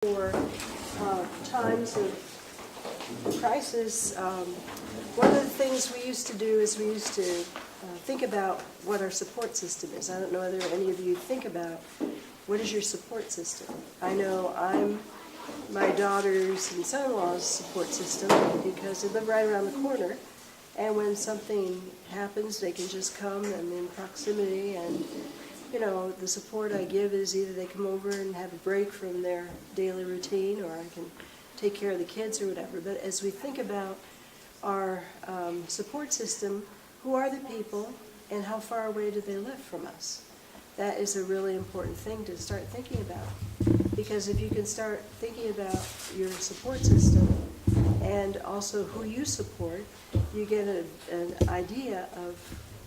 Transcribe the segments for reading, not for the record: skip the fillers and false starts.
for times of crisis. One of the things we used to do is we used to think about what our support system is. I don't know whether any of you think about what is your support system. I know I'm my daughter's and son-in-law's support system because they live right around the corner, and when something happens they can just come and in proximity, and you know, the support I give is either they come over and have a break from their daily routine, or I can take care of the kids or whatever. But as we think about our support system, who are the people and how far away do they live from us? That is a really important thing to start thinking about. Because if you can start thinking about your support system and also who you support, you get an idea of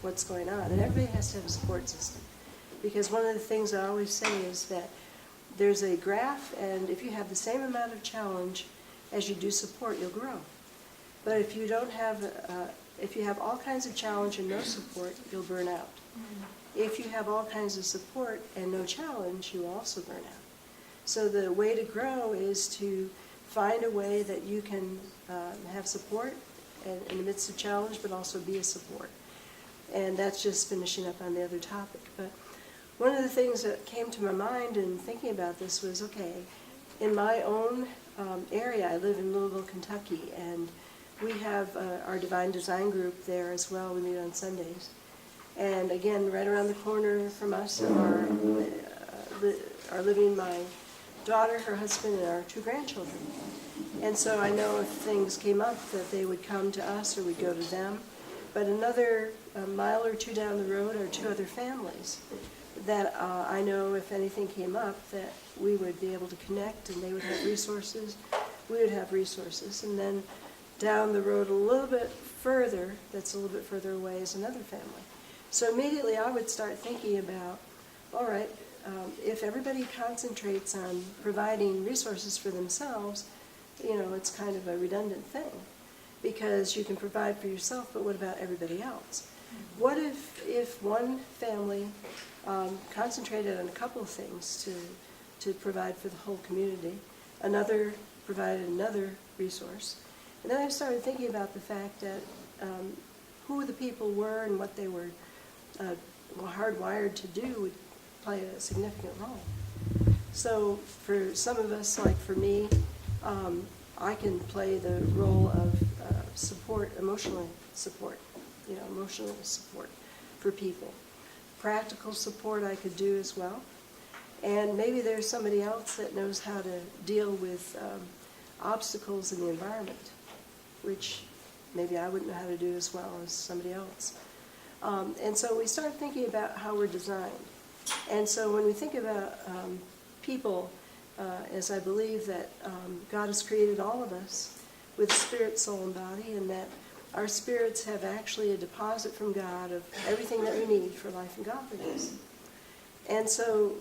what's going on. And everybody has to have a support system. Because one of the things I always say is that there's a graph, and if you have the same amount of challenge as you do support, you'll grow. But if you don't have, if you have all kinds of challenge and no support, you'll burn out. If you have all kinds of support and no challenge, you will also burn out. So the way to grow is to find a way that you can have support in the midst of challenge, but also be a support. And that's just finishing up on the other topic. But one of the things that came to my mind in thinking about this was, okay, in my own area, I live in Louisville, Kentucky, and we have our Divine Design group there as well. We meet on Sundays. And again, right around the corner from us are living my daughter, her husband, and our 2 grandchildren. And so I know if things came up that they would come to us or we'd go to them. But another mile or 2 down the road are 2 other families that I know if anything came up that we would be able to connect, and they would have resources, we would have resources. And then down the road a little bit further, that's a little bit further away, is another family. So immediately I would start thinking about, all right, if everybody concentrates on providing resources for themselves, you know, it's kind of a redundant thing, because you can provide for yourself, but what about everybody else? What if one family concentrated on a couple of things to provide for the whole community, another provided another resource, and then I started thinking about the fact that who the people were and what they were hardwired to do would play a significant role. So for some of us, like for me, I can play the role of support, emotional support for people. Practical support I could do as well. And maybe there's somebody else that knows how to deal with obstacles in the environment, which maybe I wouldn't know how to do as well as somebody else. And so we start thinking about how we're designed. And so when we think about people, as I believe that God has created all of us with spirit, soul, and body, and that our spirits have actually a deposit from God of everything that we need for life and godliness. And so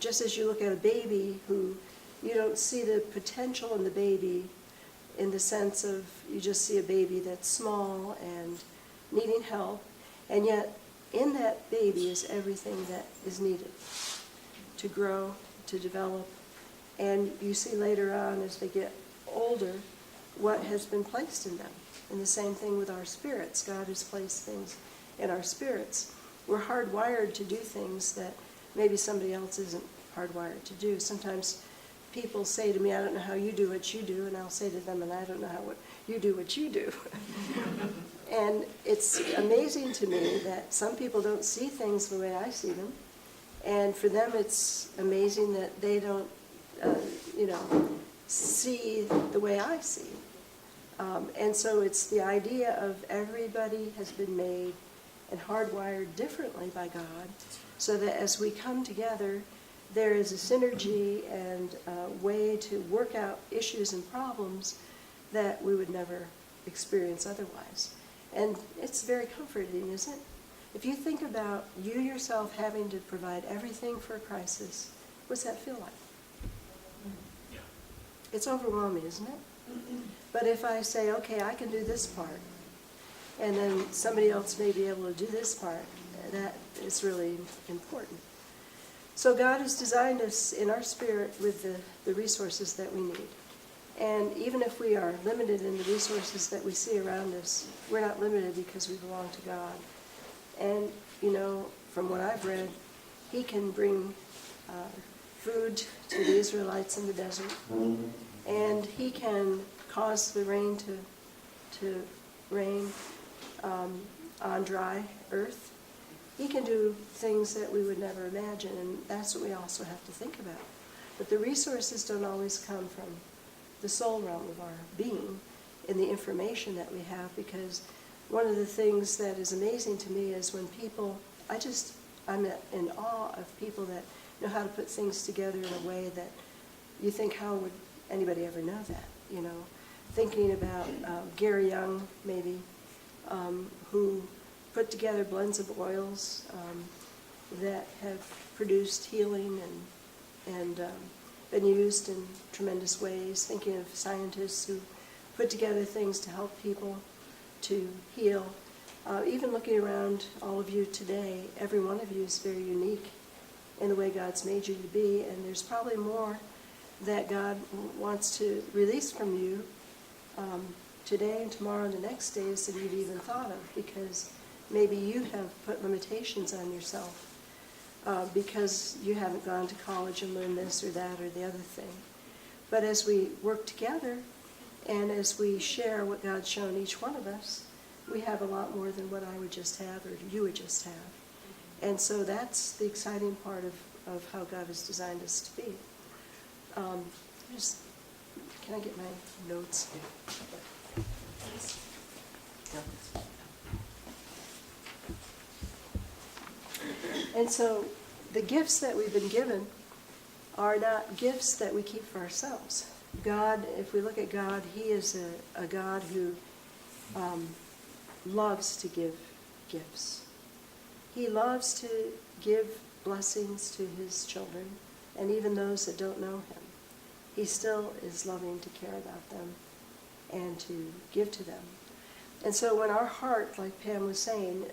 just as you look at a baby who you don't see the potential in the baby in the sense of you just see a baby that's small and needing help, and yet in that baby is everything that is needed to grow, to develop. And you see later on as they get older what has been placed in them. And the same thing with our spirits. God has placed things in our spirits. We're hardwired to do things that maybe somebody else isn't hardwired to do. Sometimes people say to me, I don't know how you do what you do, and I'll say to them, and I don't know how you do what you do. And it's amazing to me that some people don't see things the way I see them, and for them it's amazing that they don't, see the way I see. And so it's the idea of everybody has been made and hardwired differently by God, so that as we come together, there is a synergy and a way to work out issues and problems that we would never experience otherwise. And it's very comforting, isn't it? If you think about you yourself having to provide everything for a crisis, what's that feel like? It's overwhelming, isn't it? But if I say, okay, I can do this part, and then somebody else may be able to do this part, that is really important. So God has designed us in our spirit with the resources that we need. And even if we are limited in the resources that we see around us, we're not limited because we belong to God. And, from what I've read, He can bring food to the Israelites in the desert, and He can cause the rain to rain on dry earth. He can do things that we would never imagine, and that's what we also have to think about. But the resources don't always come from the soul realm of our being in the information that we have, because one of the things that is amazing to me is when people, I'm in awe of people that know how to put things together in a way that you think, how would anybody ever know that, Thinking about Gary Young, maybe, who put together blends of oils that have produced healing and been used in tremendous ways. Thinking of scientists who put together things to help people to heal. Even looking around all of you today, every one of you is very unique in the way God's made you to be, and there's probably more that God wants to release from you today and tomorrow and the next days than you've even thought of, because maybe you have put limitations on yourself because you haven't gone to college and learned this or that or the other thing. But as we work together and as we share what God's shown each one of us, we have a lot more than what I would just have or you would just have. And so that's the exciting part of how God has designed us to be. Can I get my notes? And so the gifts that we've been given are not gifts that we keep for ourselves. God, if we look at God, He is a God who loves to give gifts. He loves to give blessings to His children, and even those that don't know Him. He still is loving to care about them and to give to them. And so when our heart, like Pam was saying,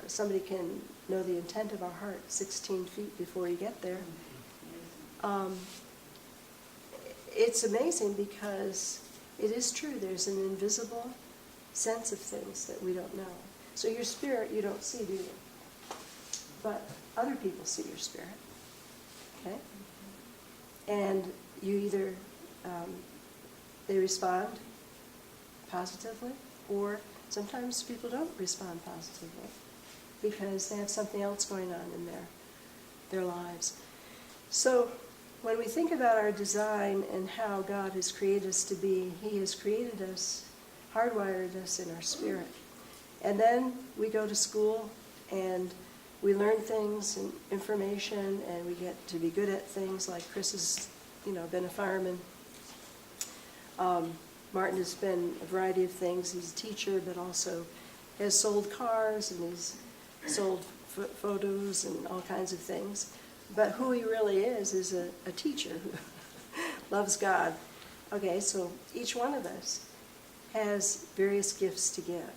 somebody can know the intent of our heart 16 feet before you get there. It's amazing because it is true. There's an invisible sense of things that we don't know. So your spirit you don't see, do you? But other people see your spirit. Okay? And you either, they respond positively, or sometimes people don't respond positively because they have something else going on in their lives. So when we think about our design and how God has created us to be, He has created us, hardwired us in our spirit. And then we go to school and we learn things and information, and we get to be good at things like Chris has, been a fireman. Martin has been a variety of things. He's a teacher, but also has sold cars, and he's sold photos and all kinds of things. But who he really is a teacher who loves God. Okay, so each one of us has various gifts to give.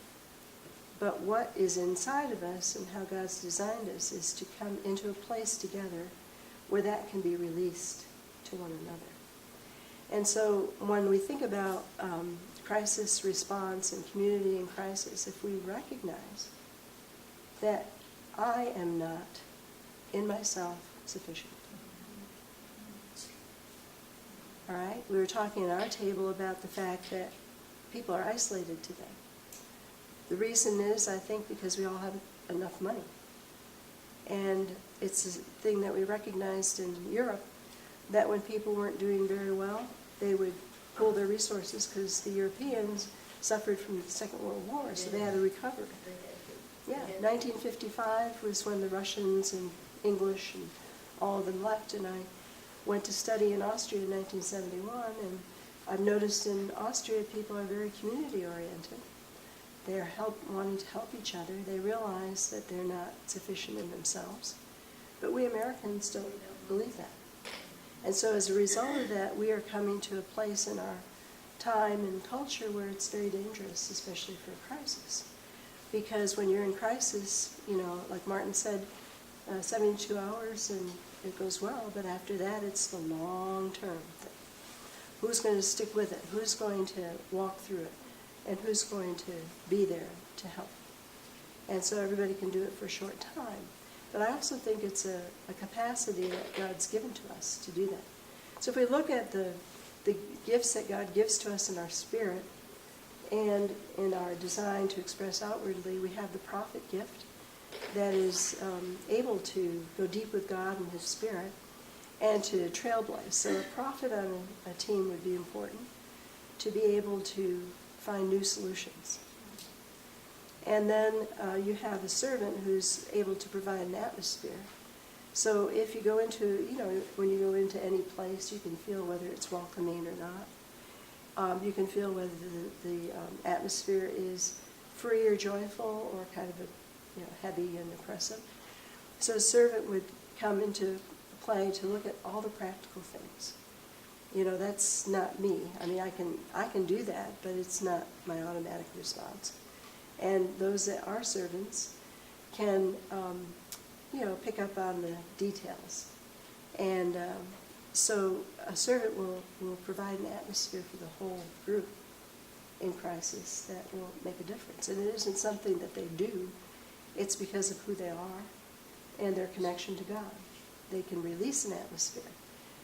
But what is inside of us and how God's designed us is to come into a place together where that can be released to one another. And so when we think about crisis response and community in crisis, if we recognize that I am not in myself sufficient. All right? We were talking at our table about the fact that people are isolated today. The reason is, I think, because we all have enough money. And it's a thing that we recognized in Europe, that when people weren't doing very well, they would pool their resources because the Europeans suffered from the Second World War, so they had to recover. Yeah, 1955 was when the Russians and English and all of them left, and I went to study in Austria in 1971, and I've noticed in Austria people are very community-oriented. They're wanting to help each other. They realize that they're not sufficient in themselves. But we Americans don't believe that. And so as a result of that, we are coming to a place in our time and culture where it's very dangerous, especially for a crisis. Because when you're in crisis, like Martin said, 72 hours and it goes well, but after that, it's the long-term thing. Who's going to stick with it? Who's going to walk through it? And who's going to be there to help? And so everybody can do it for a short time. But I also think it's a capacity that God's given to us to do that. So if we look at the gifts that God gives to us in our spirit and in our design to express outwardly, we have the prophet gift that is able to go deep with God and His Spirit and to trailblaze. So a prophet on a team would be important to be able to find new solutions. And then you have a servant who's able to provide an atmosphere. So if you go into, when you go into any place, you can feel whether it's welcoming or not. You can feel whether the atmosphere is free or joyful or kind of heavy and oppressive. So a servant would come into play to look at all the practical things. That's not me. I mean, I can do that, but it's not my automatic response. And those that are servants can, pick up on the details. And so a servant will provide an atmosphere for the whole group in crisis that will make a difference. And it isn't something that they do. It's because of who they are and their connection to God. They can release an atmosphere.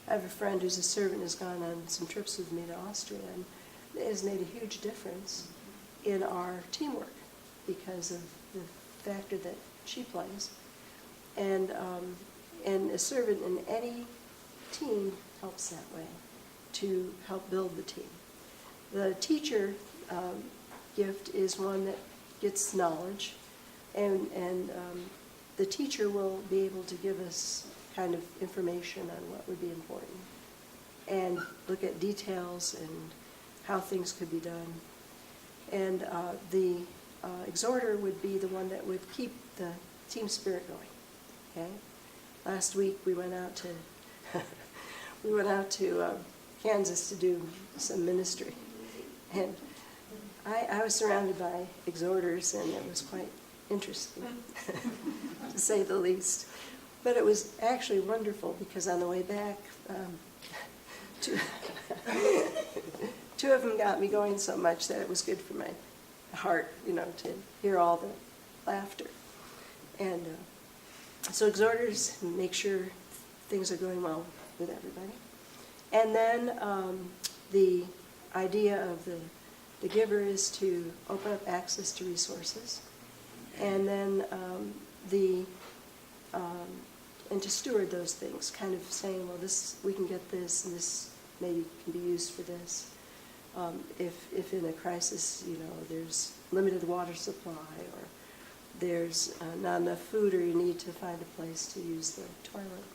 I have a friend who's a servant, has gone on some trips with me to Austria, and it has made a huge difference in our teamwork because of the factor that she plays. And a servant in any team helps that way to help build the team. The teacher gift is one that gets knowledge, and the teacher will be able to give us kind of information on what would be important and look at details and how things could be done. And the exhorter would be the one that would keep the team spirit going. Okay. Last week we went out to Kansas to do some ministry, and I was surrounded by exhorters, and it was quite interesting, to say the least. But it was actually wonderful because on the way back, two of them got me going so much that it was good for my heart, to hear all the laughter. And so exhorters make sure things are going well with everybody. And then the idea of the giver is to open up access to resources, and then and to steward those things, kind of saying, well, we can get this, and this maybe can be used for this. If in a crisis, there's limited water supply, or there's not enough food, or you need to find a place to use the toilet,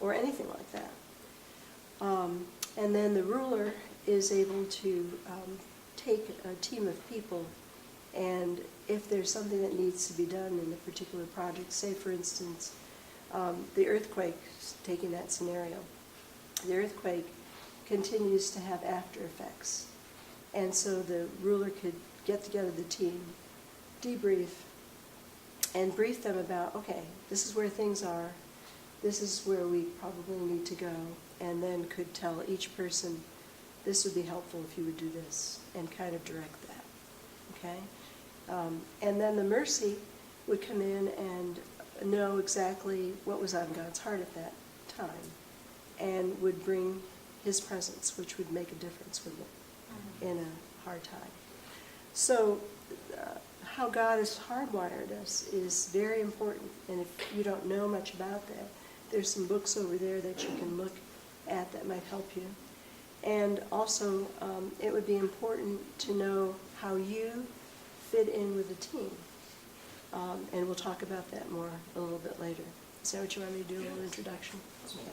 or anything like that. And then the ruler is able to take a team of people, and if there's something that needs to be done in a particular project, say for instance, the earthquake, taking that scenario, the earthquake continues to have after effects. And so the ruler could get together the team, debrief, and brief them about, okay, this is where things are, this is where we probably need to go, and then could tell each person, this would be helpful if you would do this, and kind of direct that, okay? And then the mercy would come in and know exactly what was on God's heart at that time, and would bring His presence, which would make a difference with it in a hard time. So how God has hardwired us is very important, and if you don't know much about that, there's some books over there that you can look at that might help you. And also, it would be important to know how you fit in with the team. And we'll talk about that more a little bit later. Is that what you want me to do, a little introduction? Okay.